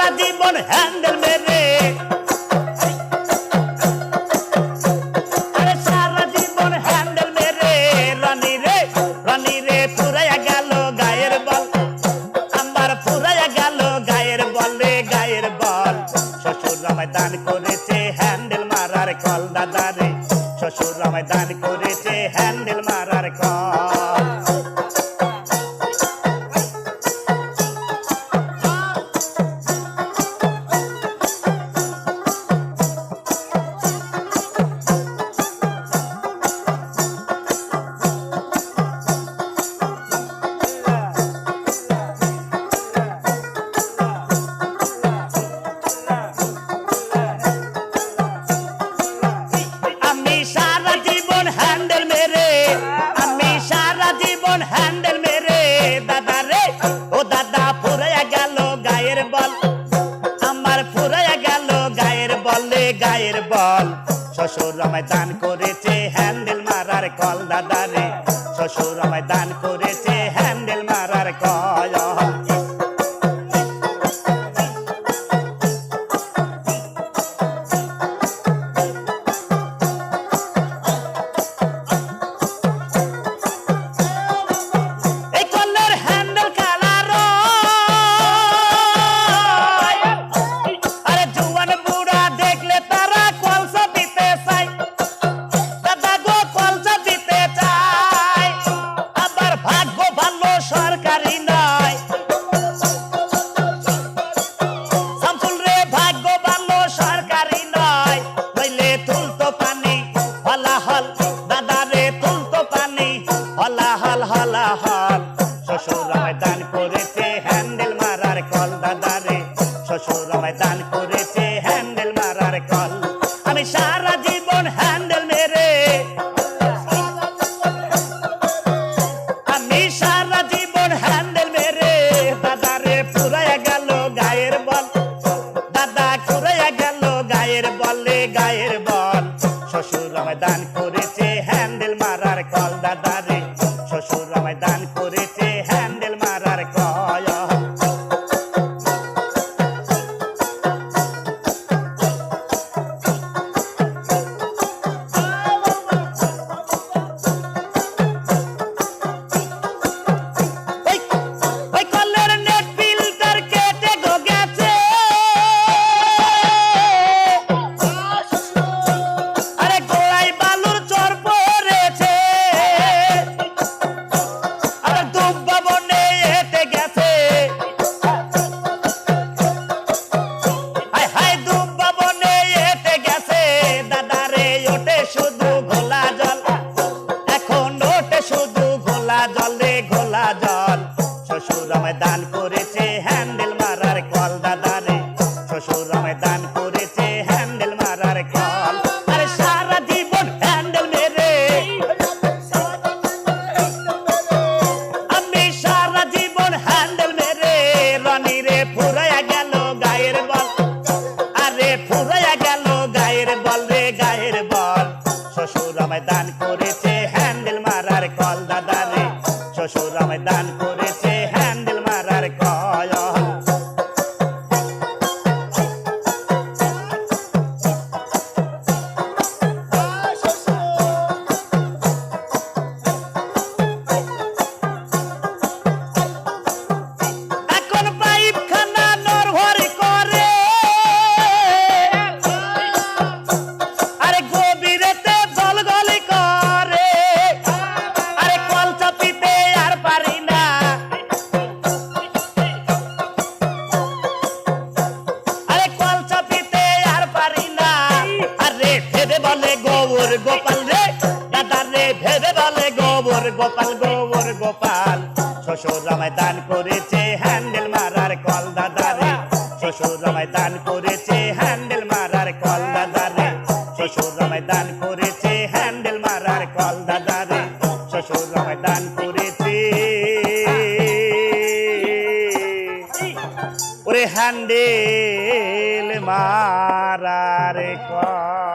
সারা জীবন handle মেরে সারা জীবন handle মেরে রানী রে পুরাইয়া গেল গায়ের বল আমার পুরাইয়া গেল গায়ের বলে গায়ের বল শ্বশুর আমায় দান করেছে হ্যান্ডেল মারার কল দাদা রে শ্বশুর আমায় দান করেছে হ্যান্ডেল মারার কল গায়ের বল শ্বশুর আমায় দান করেছে হ্যান্ডেল মারার কল দাদা রে শ্বশুর আমায় দান করেছে হ্যান্ডেল মারার কল শ্বশুর আমায় দান করেছে হ্যান্ডেল মারার কল দাদা রে শ্বশুর আমায় দান করেছে হ্যান্ডেল মারার কল আমি সারা জীবন হ্যান্ডেল মেরে আমি সারা জীবন হ্যান্ডেল মেরে দাদা রে পুরাইয়া গেল গায়ের বল দাদা পুরাইয়া গেল গায়ের বলে গায়ের বল শ্বশুর আমায় দান করেছে হ্যান্ডেল মারার কল দাদা রে শ্বশুর আমায় দান করেছে হ্যান্ডেল মারার কল শ্বশুর আমায় দান করেছে হ্যান্ডেল মারার কল দাদা রে শ্বশুর আমায় দান করেছে হ্যান্ডেল মারার কল আরে সারা জীবন হ্যান্ডেল মেরে আমি সারা জীবন হ্যান্ডেল মেরে রানী রে ফুরাইয়া গেল গায়ের বল আরে ফুরাইয়া গেল গায়ের বল রে গায়ের বল শ্বশুর আমায় দান করেছে হ্যান্ডেল মারার কল দাদা রে শ্বশুর আমায় দান করেছে হ্যান্ডেল মারার কল এখন পাইপখানা নড়বড় করে আরে গভীরেতে গলগলি করে আরে কল চাপিতে আর পারি না আরে কল চাপিতে আর পারি না আরে ভেবে বলে গোবর গোপাল রে দাদা রে ভেবে বলে গোবর গোপাল শ্বশুর আমায় দান করেছে হ্যান্ডেল মারার কল দাদা রে শ্বশুর আমায় দান করেছে হ্যান্ডেল মারার কল দাদা রে শ্বশুর আমায় দান করেছে হ্যান্ডেল মারার কল দাদা রে শ্বশুর আমায় দান করেছে ওরে হ্যান্ডেল মারার কল